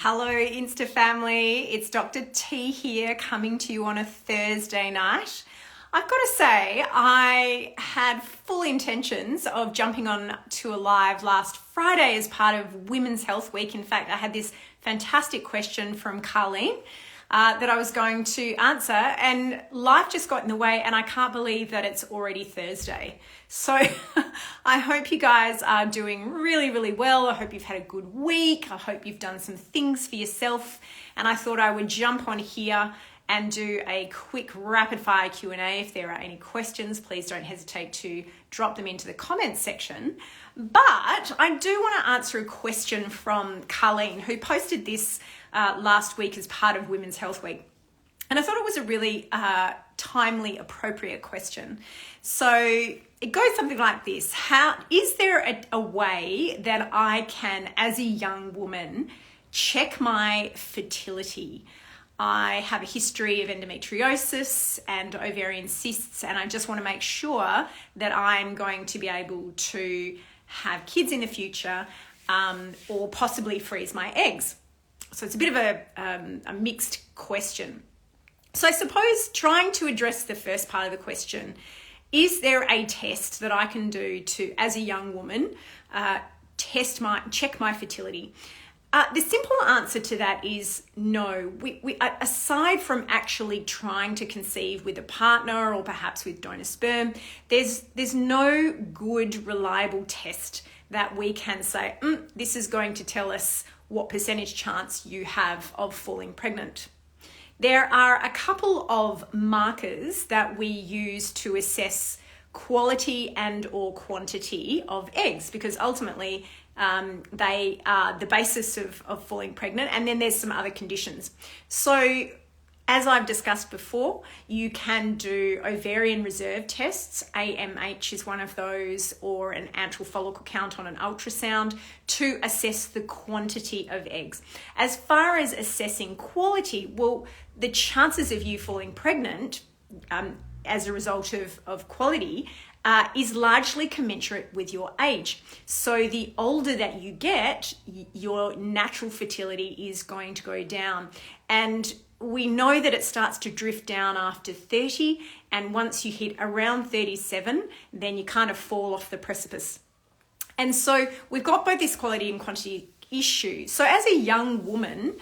Hello, Insta family. It's Dr. T here coming to you on a Thursday night. I've got to say, I had full intentions of jumping on to a live last Friday as part of Women's Health Week. In fact, I had this fantastic question from Colleen that I was going to answer, and life just got in the way, and I can't believe that it's already Thursday. So I hope you guys are doing really, really well. I hope you've had a good week. I hope you've done some things for yourself, and I thought I would jump on here and do a quick rapid fire Q&A. If there are any questions, please don't hesitate to drop them into the comments section. But I do want to answer a question from Colleen, who posted this last week as part of Women's Health Week. And I thought it was a really timely, appropriate question. So it goes something like this. Is there a way that I can, as a young woman, check my fertility? I have a history of endometriosis and ovarian cysts, and I just want to make sure that I'm going to be able to have kids in the future or possibly freeze my eggs. So it's a bit of a mixed question. So I suppose trying to address the first part of the question, is there a test that I can do to, as a young woman, check my fertility? The simple answer to that is no. We aside from actually trying to conceive with a partner or perhaps with donor sperm, there's no good reliable test that we can say, this is going to tell us what percentage chance you have of falling pregnant. There are a couple of markers that we use to assess quality and or quantity of eggs, because ultimately they are the basis of falling pregnant, and then there's some other conditions. So as I've discussed before, you can do ovarian reserve tests. AMH is one of those, or an antral follicle count on an ultrasound to assess the quantity of eggs. As far as assessing quality, well, the chances of you falling pregnant as a result of quality is largely commensurate with your age. So the older that you get, your natural fertility is going to go down. And we know that it starts to drift down after 30, and once you hit around 37, then you kind of fall off the precipice. And so we've got both this quality and quantity issue. So as a young woman,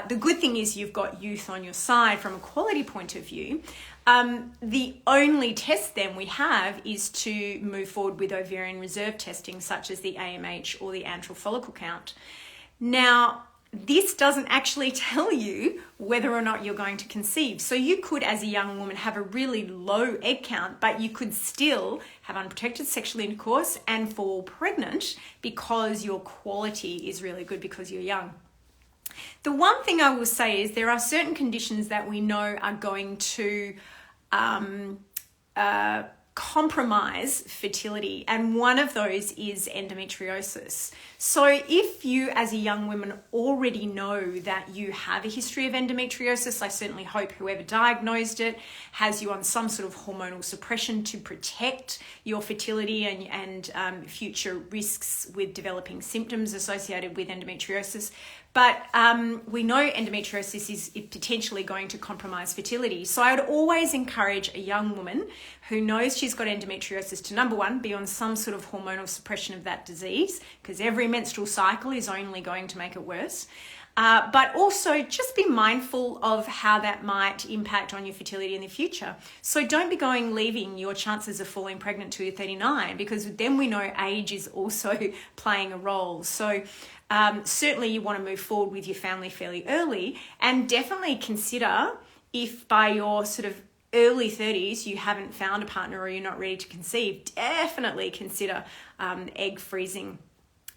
the good thing is you've got youth on your side from a quality point of view. The only test then we have is to move forward with ovarian reserve testing, such as the AMH or the antral follicle count. Now, this doesn't actually tell you whether or not you're going to conceive. So you could, as a young woman, have a really low egg count, but you could still have unprotected sexual intercourse and fall pregnant because your quality is really good because you're young. The one thing I will say is there are certain conditions that we know are going to compromise fertility, and one of those is endometriosis. So if you as a young woman already know that you have a history of endometriosis, I certainly hope whoever diagnosed it has you on some sort of hormonal suppression to protect your fertility and future risks with developing symptoms associated with endometriosis. But we know endometriosis is potentially going to compromise fertility. So I would always encourage a young woman who knows she's got endometriosis to, number one, be on some sort of hormonal suppression of that disease, because every menstrual cycle is only going to make it worse. But also just be mindful of how that might impact on your fertility in the future. So don't be leaving your chances of falling pregnant till you're 39, because then we know age is also playing a role. So certainly you want to move forward with your family fairly early, and definitely consider, if by your sort of early 30s you haven't found a partner or you're not ready to conceive, definitely consider egg freezing.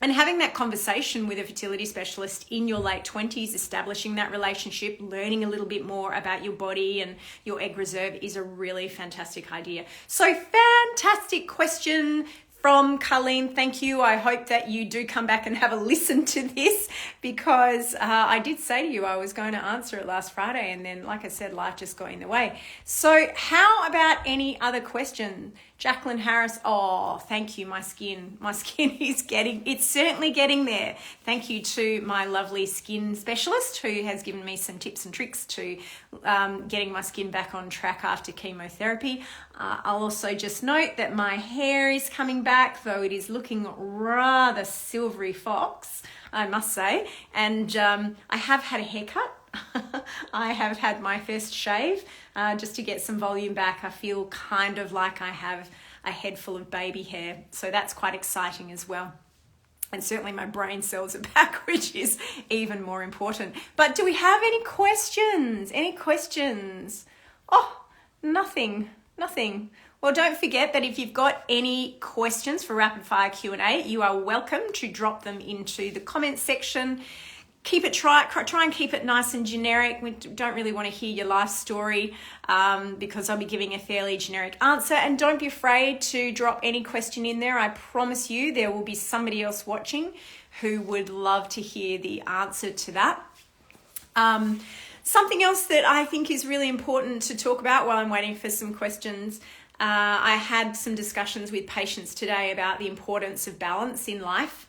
And having that conversation with a fertility specialist in your late 20s, establishing that relationship, learning a little bit more about your body and your egg reserve is a really fantastic idea. So fantastic question from Colleen. Thank you. I hope that you do come back and have a listen to this, because I did say to you I was going to answer it last Friday, and then, like I said, life just got in the way. So how about any other question? Jacqueline Harris, oh, thank you. My skin is it's certainly getting there. Thank you to my lovely skin specialist who has given me some tips and tricks to getting my skin back on track after chemotherapy. I'll also just note that my hair is coming back, though it is looking rather silvery fox, I must say. And I have had a haircut. I have had my first shave just to get some volume back. I feel kind of like I have a head full of baby hair, so that's quite exciting as well. And certainly my brain cells are back, which is even more important. But do we have any questions? Any questions? Oh, nothing. Well, don't forget that if you've got any questions for rapid fire Q&A, you are welcome to drop them into the comments section. Try and keep it nice and generic. We don't really want to hear your life story because I'll be giving a fairly generic answer. And don't be afraid to drop any question in there. I promise you there will be somebody else watching who would love to hear the answer to that. Something else that I think is really important to talk about while I'm waiting for some questions. I had some discussions with patients today about the importance of balance in life.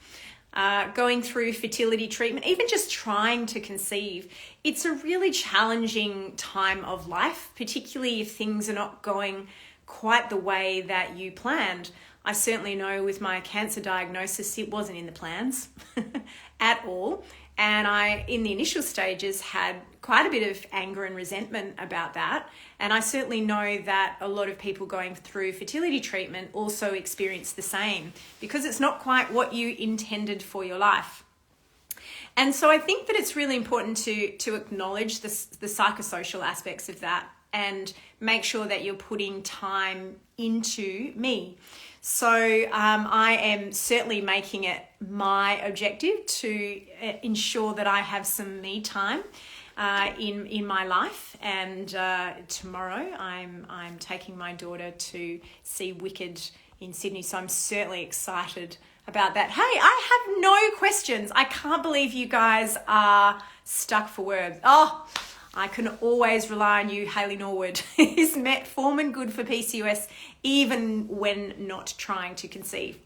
Going through fertility treatment, even just trying to conceive, it's a really challenging time of life, particularly if things are not going quite the way that you planned. I certainly know with my cancer diagnosis, it wasn't in the plans at all. And I, in the initial stages, had quite a bit of anger and resentment about that. And I certainly know that a lot of people going through fertility treatment also experience the same because it's not quite what you intended for your life. And so I think that it's really important to acknowledge the psychosocial aspects of that and make sure that you're putting time into me. So I am certainly making it my objective to ensure that I have some me time in my life. And tomorrow I'm taking my daughter to see Wicked in Sydney. So I'm certainly excited about that. Hey, I have no questions. I can't believe you guys are stuck for words. Oh, I can always rely on you, Hayley Norwood. Is metformin good for PCOS even when not trying to conceive?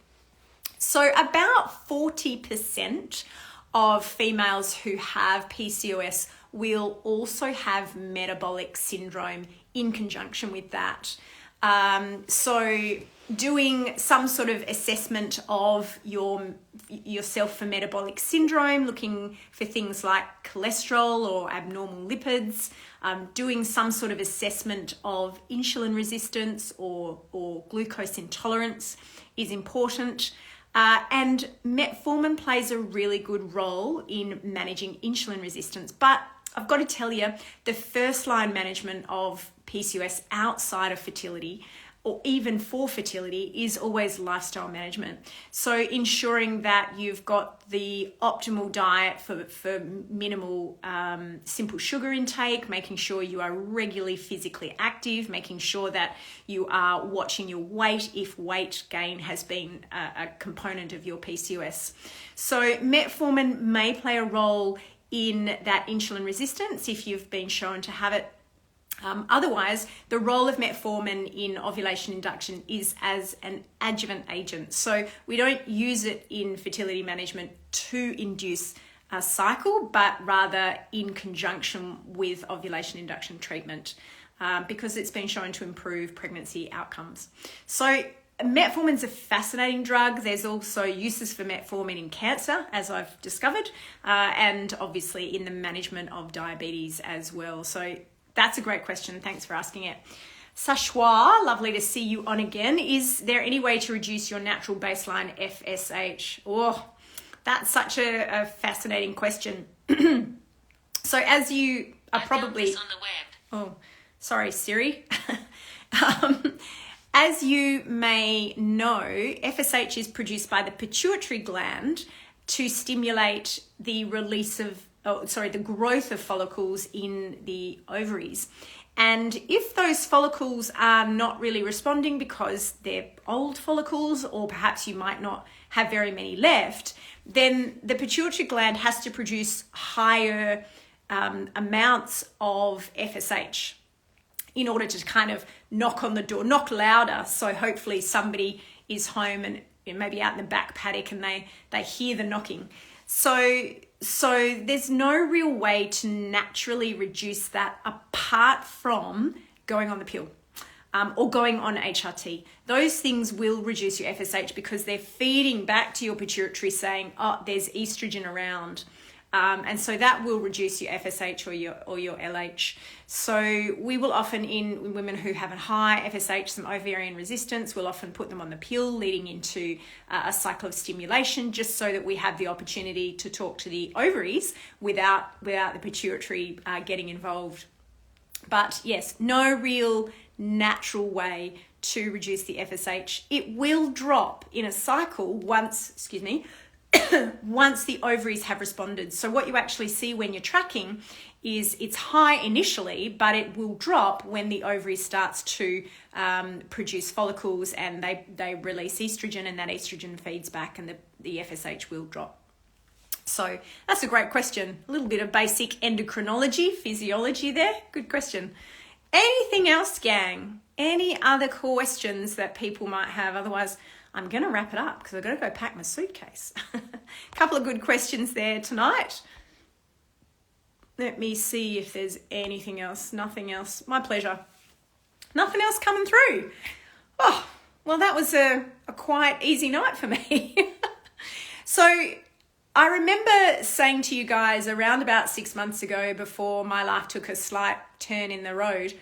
So about 40% of females who have PCOS will also have metabolic syndrome in conjunction with that. So doing some sort of assessment of yourself for metabolic syndrome, looking for things like cholesterol or abnormal lipids, doing some sort of assessment of insulin resistance or glucose intolerance is important. And metformin plays a really good role in managing insulin resistance. But I've got to tell you, the first line management of PCOS outside of fertility or even for fertility is always lifestyle management. So ensuring that you've got the optimal diet for minimal simple sugar intake, making sure you are regularly physically active, making sure that you are watching your weight if weight gain has been a component of your PCOS. So metformin may play a role in that insulin resistance if you've been shown to have it. Otherwise, the role of metformin in ovulation induction is as an adjuvant agent. So we don't use it in fertility management to induce a cycle, but rather in conjunction with ovulation induction treatment because it's been shown to improve pregnancy outcomes. So metformin's a fascinating drug. There's also uses for metformin in cancer, as I've discovered, and obviously in the management of diabetes as well. So that's a great question. Thanks for asking it. Sashwa, lovely to see you on again. Is there any way to reduce your natural baseline FSH? Oh, that's such a fascinating question. So as you are probably... on the web. Oh, sorry, Siri. As you may know, FSH is produced by the pituitary gland to stimulate the release of the growth of follicles in the ovaries. And if those follicles are not really responding because they're old follicles, or perhaps you might not have very many left, then the pituitary gland has to produce higher amounts of FSH. in order to kind of knock on the door, knock louder. So hopefully somebody is home and maybe out in the back paddock and they hear the knocking. So there's no real way to naturally reduce that apart from going on the pill or going on HRT. Those things will reduce your FSH because they're feeding back to your pituitary saying, oh, there's estrogen around. And so that will reduce your FSH or your LH. So we will often, in women who have a high FSH, some ovarian resistance, we'll often put them on the pill leading into a cycle of stimulation, just so that we have the opportunity to talk to the ovaries without the pituitary getting involved. But yes, no real natural way to reduce the FSH. It will drop in a cycle once the ovaries have responded. So what you actually see when you're tracking is it's high initially, but it will drop when the ovary starts to produce follicles and they release estrogen, and that estrogen feeds back and the FSH will drop. So that's a great question. A little bit of basic endocrinology, physiology there. Good question. Anything else, gang? Any other questions that people might have? Otherwise, I'm going to wrap it up because I've got to go pack my suitcase. A couple of good questions there tonight. Let me see if there's anything else. Nothing else. My pleasure. Nothing else coming through. Oh, well, that was a quite easy night for me. So I remember saying to you guys around about 6 months ago, before my life took a slight turn in the road,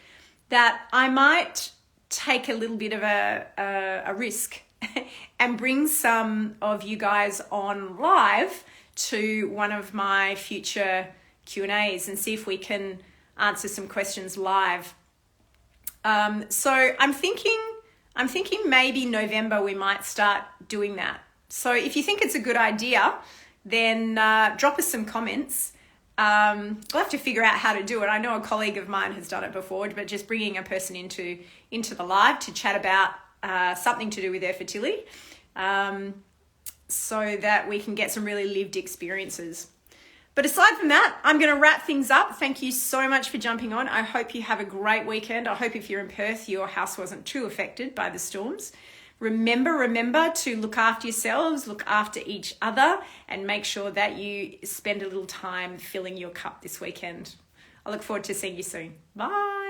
that I might take a little bit of a risk and bring some of you guys on live to one of my future Q&As and see if we can answer some questions live. So I'm thinking maybe November we might start doing that. So if you think it's a good idea, then drop us some comments. We'll have to figure out how to do it. I know a colleague of mine has done it before, but just bringing a person into the live to chat about something to do with their fertility, so that we can get some really lived experiences. But aside from that, I'm going to wrap things up. Thank you so much for jumping on. I hope you have a great weekend. I hope if you're in Perth, your house wasn't too affected by the storms. Remember to look after yourselves, look after each other, and make sure that you spend a little time filling your cup this weekend. I look forward to seeing you soon. Bye.